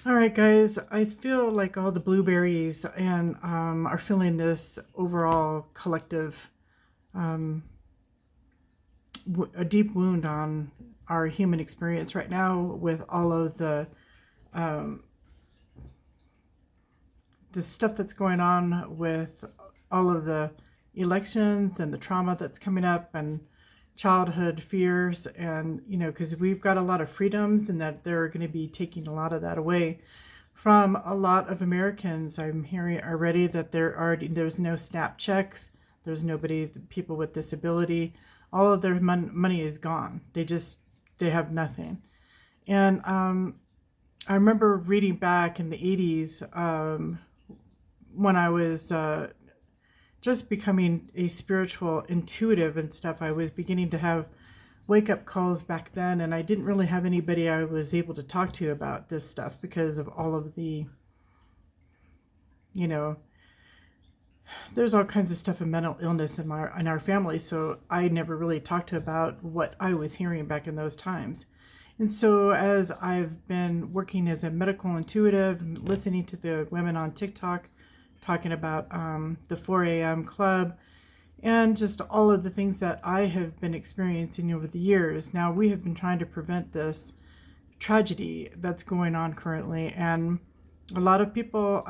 All right, guys, I feel like all the blueberries and are feeling this overall collective, a deep wound on our human experience right now with all of the stuff that's going on with all of the elections and the trauma that's coming up and childhood fears. And because we've got a lot of freedoms and that they're going to be taking a lot of that away from a lot of Americans. I'm hearing already that there's no SNAP checks. There's nobody, people with disability. All of their money is gone. They have nothing. And I remember reading back in the 80s, when I was just becoming a spiritual intuitive and stuff. I was beginning to have wake up calls back then, and I didn't really have anybody I was able to talk to about this stuff because of all of the, you know, there's all kinds of stuff in mental illness in our family. So I never really talked to about what I was hearing back in those times. And so as I've been working as a medical intuitive, listening to the women on TikTok talking about the 4 a.m. club, and just all of the things that I have been experiencing over the years. Now, we have been trying to prevent this tragedy that's going on currently, and a lot of people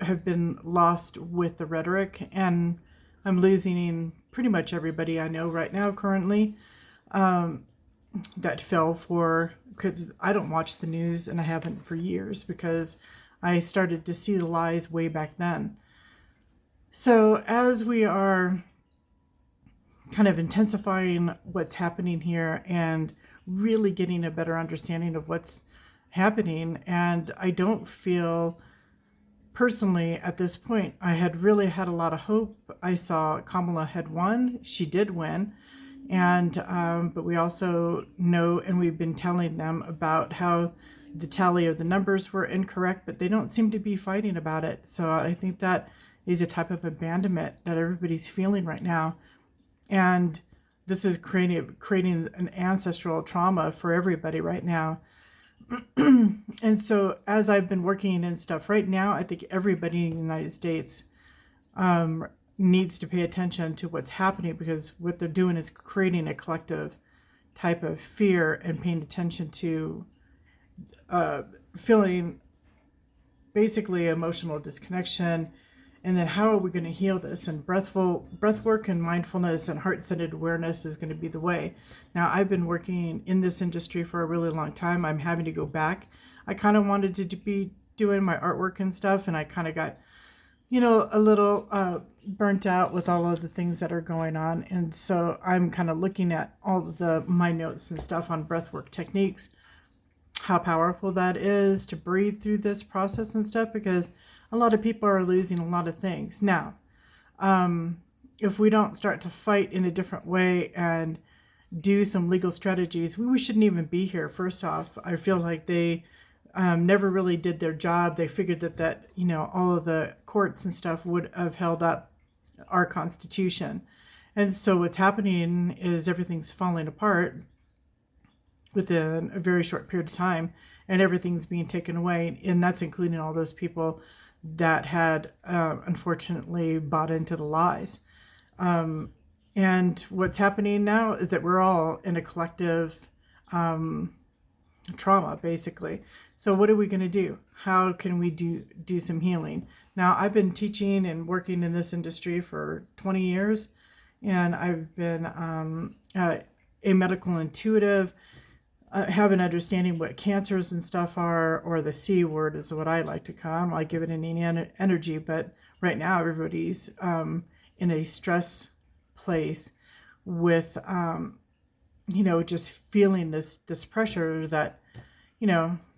have been lost with the rhetoric, and I'm losing pretty much everybody I know right now currently, that fell for, because I don't watch the news and I haven't for years because I started to see the lies way back then. So as we are kind of intensifying what's happening here and really getting a better understanding of what's happening, and I don't feel personally at this point, I had really had a lot of hope. I saw Kamala had won. She did win. And but we also know, and we've been telling them about how the tally of the numbers were incorrect, but they don't seem to be fighting about it. So I think that is a type of abandonment that everybody's feeling right now. And this is creating an ancestral trauma for everybody right now. And so as I've been working and stuff right now, I think everybody in the United States needs to pay attention to what's happening, because what they're doing is creating a collective type of fear and paying attention to feeling basically emotional disconnection. And then how are we going to heal this? And breath work and mindfulness and heart-centered awareness is going to be the way. Now, I've been working in this industry for a really long time. I'm having to go back. I kind of wanted to be doing my artwork and stuff, and I kind of got, a little burnt out with all of the things that are going on. And so I'm kind of looking at all of my notes and stuff on breathwork techniques, how powerful that is to breathe through this process and stuff, because a lot of people are losing a lot of things. Now, if we don't start to fight in a different way and do some legal strategies, we shouldn't even be here. First off, I feel like they never really did their job. They figured that all of the courts and stuff would have held up our Constitution. And so what's happening is everything's falling apart within a very short period of time, and everything's being taken away. And that's including all those people that had unfortunately bought into the lies. And what's happening now is that we're all in a collective trauma, basically. So what are we going to do? How can we do some healing? Now, I've been teaching and working in this industry for 20 years, and I've been a medical intuitive. Have an understanding what cancers and stuff are, or the C word is what I like to call them. I give it any energy, but right now everybody's in a stress place with, just feeling this pressure that,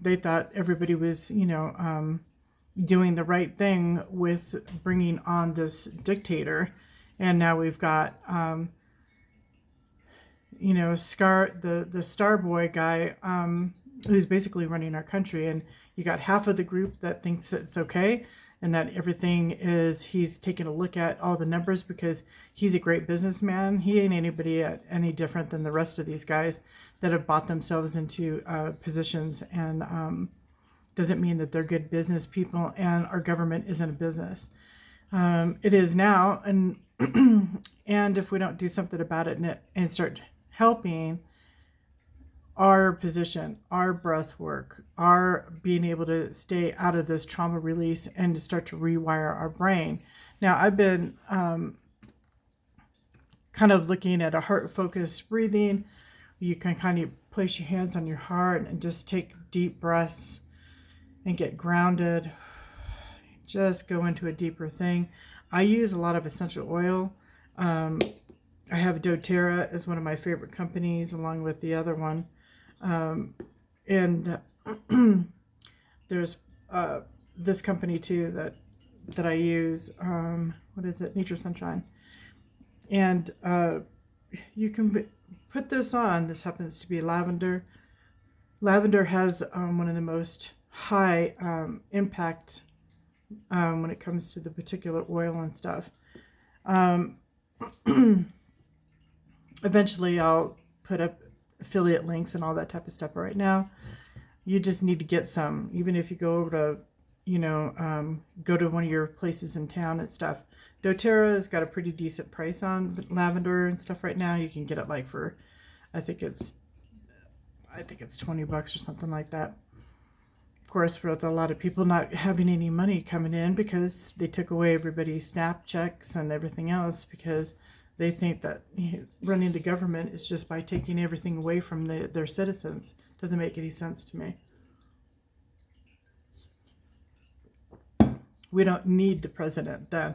they thought everybody was, doing the right thing with bringing on this dictator. And now we've got, the Star Boy guy, who's basically running our country, and you got half of the group that thinks it's okay, and that he's taking a look at all the numbers because he's a great businessman. He ain't anybody any different than the rest of these guys that have bought themselves into positions and doesn't mean that they're good business people, and our government isn't a business. It is now, and and if we don't do something about it and start helping our position, our breath work, our being able to stay out of this trauma release and to start to rewire our brain. Now, I've been kind of looking at a heart-focused breathing. You can kind of place your hands on your heart and just take deep breaths and get grounded. Just go into a deeper thing. I use a lot of essential oil. I have Doterra as one of my favorite companies, along with the other one. And there's this company too that I use. What is it? Nature Sunshine. And you can put this on. This happens to be lavender. Lavender has one of the most high impact when it comes to the particular oil and stuff. Eventually I'll put up affiliate links and all that type of stuff. But right now, you just need to get some. Even if you go over to, go to one of your places in town and stuff. Doterra has got a pretty decent price on lavender and stuff right now. You can get it like for, I think it's $20 or something like that. Of course, with a lot of people not having any money coming in because they took away everybody's SNAP checks and everything else, because they think that running the government is just by taking everything away from their citizens. Doesn't make any sense to me. We don't need the president then.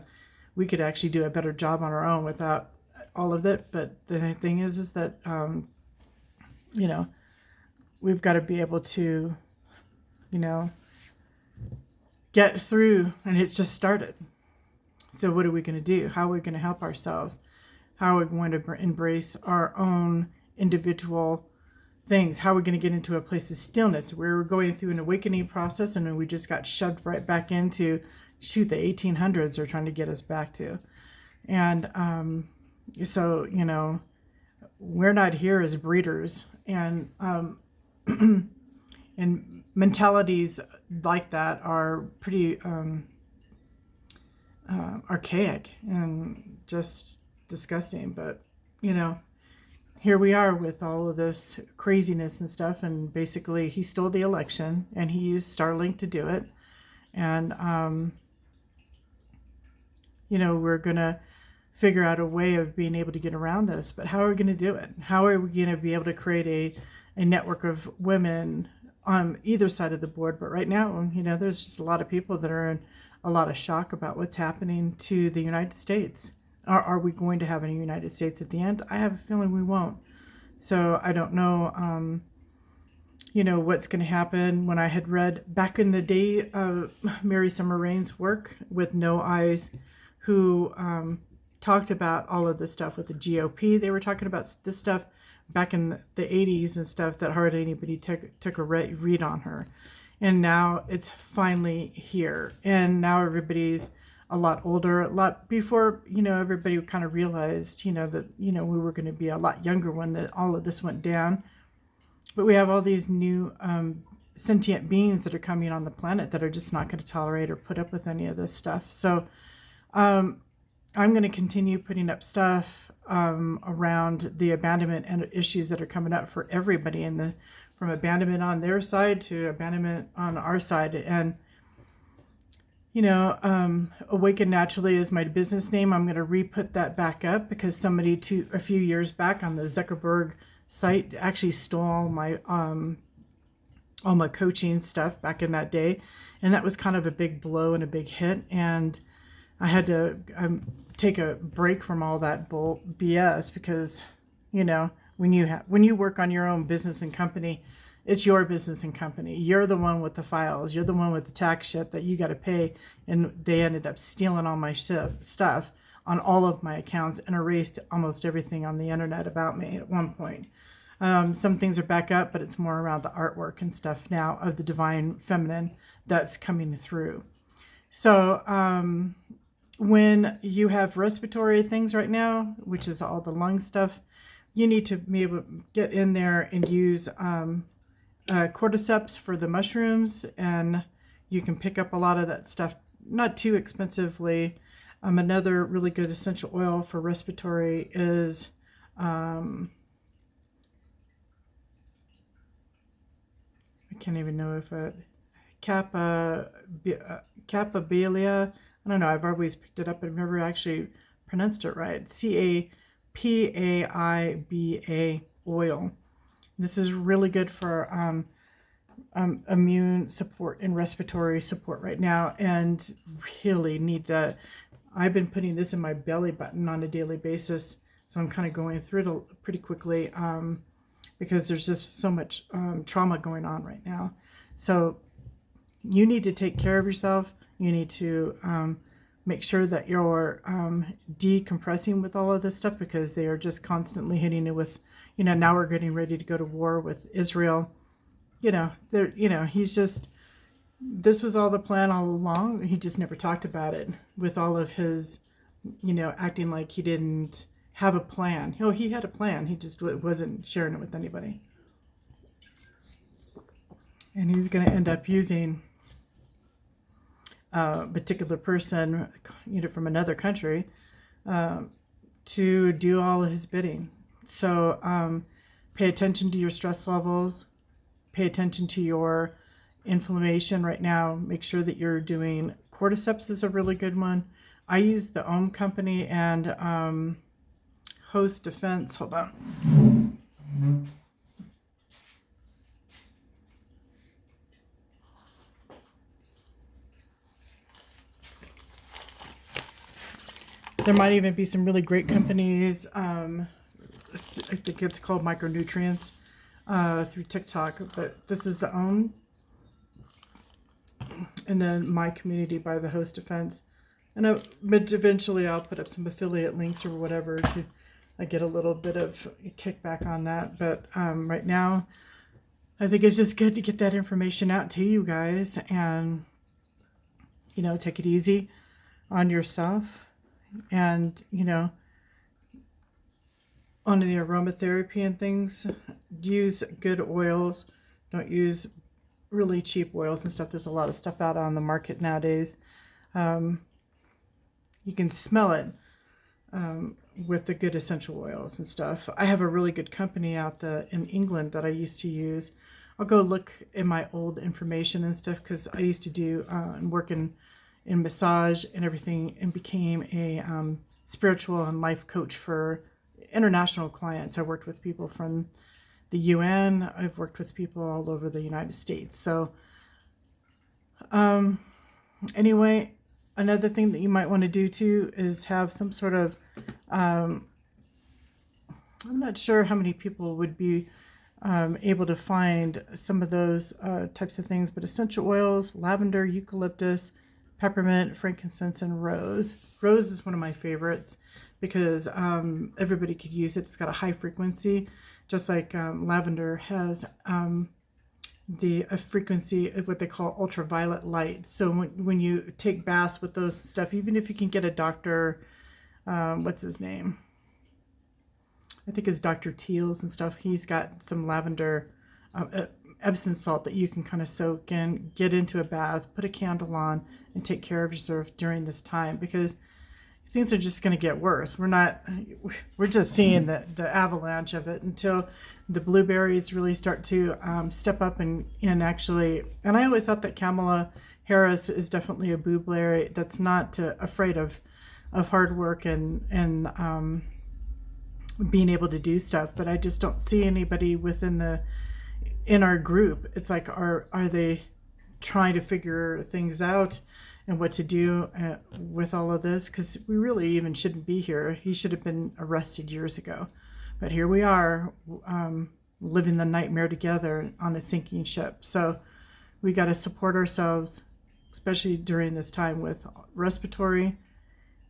We could actually do a better job on our own without all of it. But the thing is that, we've got to be able to, get through, and it's just started. So what are we going to do? How are we going to help ourselves? How are we going to embrace our own individual things? How are we going to get into a place of stillness? We're going through an awakening process, and then we just got shoved right back into, the 1800s are trying to get us back to. And so, we're not here as breeders, and and mentalities like that are pretty archaic and just disgusting. But here we are with all of this craziness and stuff, and basically he stole the election and he used Starlink to do it. And we're gonna figure out a way of being able to get around this. But how are we going to do it? How are we going to be able to create a network of women on either side of the board? But right now, there's just a lot of people that are in a lot of shock about what's happening to the United States. Are we going to have a United States at the end? I have a feeling we won't. So I don't know, what's going to happen. When I had read back in the day of Mary Summer Rain's work with No Eyes, who talked about all of this stuff with the GOP. They were talking about this stuff back in the 80s and stuff that hardly anybody took a read on her. And now it's finally here. And now everybody's a lot older, a lot before, everybody kind of realized, that, we were going to be a lot younger when all of this went down. But we have all these new sentient beings that are coming on the planet that are just not going to tolerate or put up with any of this stuff. So I'm going to continue putting up stuff around the abandonment and issues that are coming up for everybody, from abandonment on their side to abandonment on our side. And Awaken Naturally is my business name. I'm going to re-put that back up because somebody a few years back on the Zuckerberg site actually stole all my coaching stuff back in that day, and that was kind of a big blow and a big hit. And I had to take a break from all that BS because, when you work on your own business and company, it's your business and company. You're the one with the files. You're the one with the tax shit that you got to pay. And they ended up stealing all my stuff on all of my accounts and erased almost everything on the internet about me at one point. Some things are back up, but it's more around the artwork and stuff now of the divine feminine that's coming through. So when you have respiratory things right now, which is all the lung stuff, you need to be able to get in there and use cordyceps for the mushrooms, and you can pick up a lot of that stuff not too expensively. Another really good essential oil for respiratory is I can't even know if it Kappa Kappabelia. I don't know. I've always picked it up, but I've never actually pronounced it right. Capaib oil. This is really good for immune support and respiratory support right now, and really need that. I've been putting this in my belly button on a daily basis, so I'm kind of going through it pretty quickly because there's just so much trauma going on right now. So you need to take care of yourself. You need to make sure that you're decompressing with all of this stuff, because they are just constantly hitting it with, now we're getting ready to go to war with Israel. He's just, this was all the plan all along. He just never talked about it with all of his, acting like he didn't have a plan. He had a plan. He just wasn't sharing it with anybody. And he's going to end up using a particular person, from another country, to do all of his bidding. So pay attention to your stress levels. Pay attention to your inflammation right now. Make sure that you're doing cordyceps is a really good one. I use the Ohm company and Host Defense. Hold on. There might even be some really great companies. I think it's called Micronutrients through TikTok, but this is the Ohm. And then My Community by the Host Defense. And eventually I'll put up some affiliate links or whatever to get a little bit of kickback on that. But right now, I think it's just good to get that information out to you guys and, take it easy on yourself. And, on the aromatherapy and things, use good oils. Don't use really cheap oils and stuff. There's a lot of stuff out on the market nowadays. You can smell it with the good essential oils and stuff. I have a really good company out in England that I used to use. I'll go look in my old information and stuff, because I used to do and work in massage and everything, and became a spiritual and life coach for international clients. I worked with people from the UN. I've worked with people all over the United States. So anyway, another thing that you might want to do too is have some sort of, I'm not sure how many people would be able to find some of those types of things, but essential oils: lavender, eucalyptus, peppermint, frankincense, and rose. Rose is one of my favorites because everybody could use it. It's got a high frequency, just like lavender has a frequency of what they call ultraviolet light. So when you take baths with those stuff, even if you can get a doctor, what's his name? I think it's Dr. Teal's and stuff. He's got some lavender Epsom salt that you can kind of soak in, get into a bath, put a candle on, and take care of yourself during this time, because things are just going to get worse. We're just seeing the avalanche of it until the blueberries really start to step up and actually. And I always thought that Kamala Harris is definitely a blueberry that's not afraid of hard work and being able to do stuff. But I just don't see anybody in our group. It's like, are they trying to figure things out and what to do with all of this? Because we really even shouldn't be here. He should have been arrested years ago. But here we are, living the nightmare together on a sinking ship. So we got to support ourselves, especially during this time with respiratory,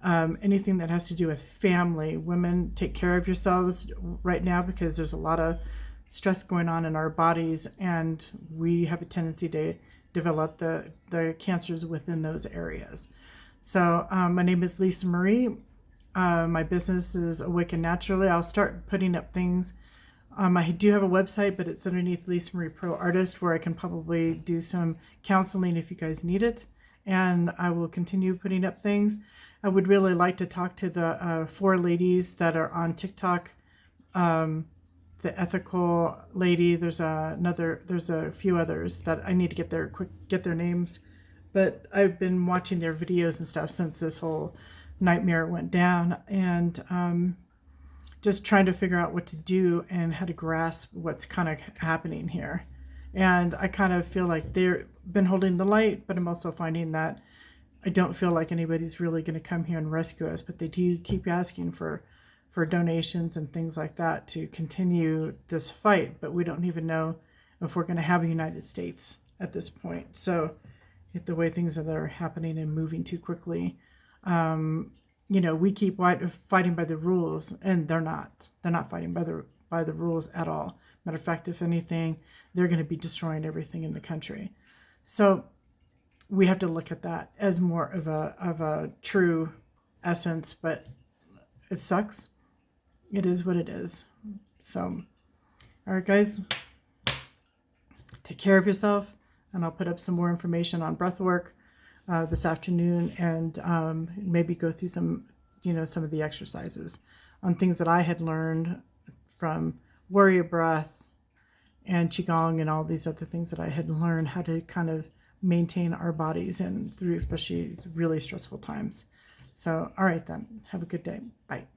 anything that has to do with family. Women, take care of yourselves right now, because there's a lot of stress going on in our bodies, and we have a tendency to develop the cancers within those areas. So my name is Lisa Marie. My business is Awaken Naturally. I'll start putting up things I do have a website, but it's underneath Lisa Marie Pro Artist, where I can probably do some counseling if you guys need it. And I will continue putting up things. I would really like to talk to the 4 ladies that are on TikTok. The ethical lady. There's a few others that I need to get their names. But I've been watching their videos and stuff since this whole nightmare went down, and just trying to figure out what to do and how to grasp what's kind of happening here. And I kind of feel like they've been holding the light, but I'm also finding that I don't feel like anybody's really going to come here and rescue us, but they do keep asking for donations and things like that to continue this fight. But we don't even know if we're going to have a United States at this point. So the way things are happening and moving too quickly, we keep fighting by the rules, and they're not fighting by the rules at all. Matter of fact, if anything, they're going to be destroying everything in the country. So we have to look at that as more of a true essence, but it sucks. It is what it is. So, all right, guys, take care of yourself, and I'll put up some more information on breath work this afternoon, and maybe go through some of the exercises on things that I had learned from warrior breath and qigong and all these other things that I had learned how to kind of maintain our bodies and through especially really stressful times. So, all right then, have a good day. Bye.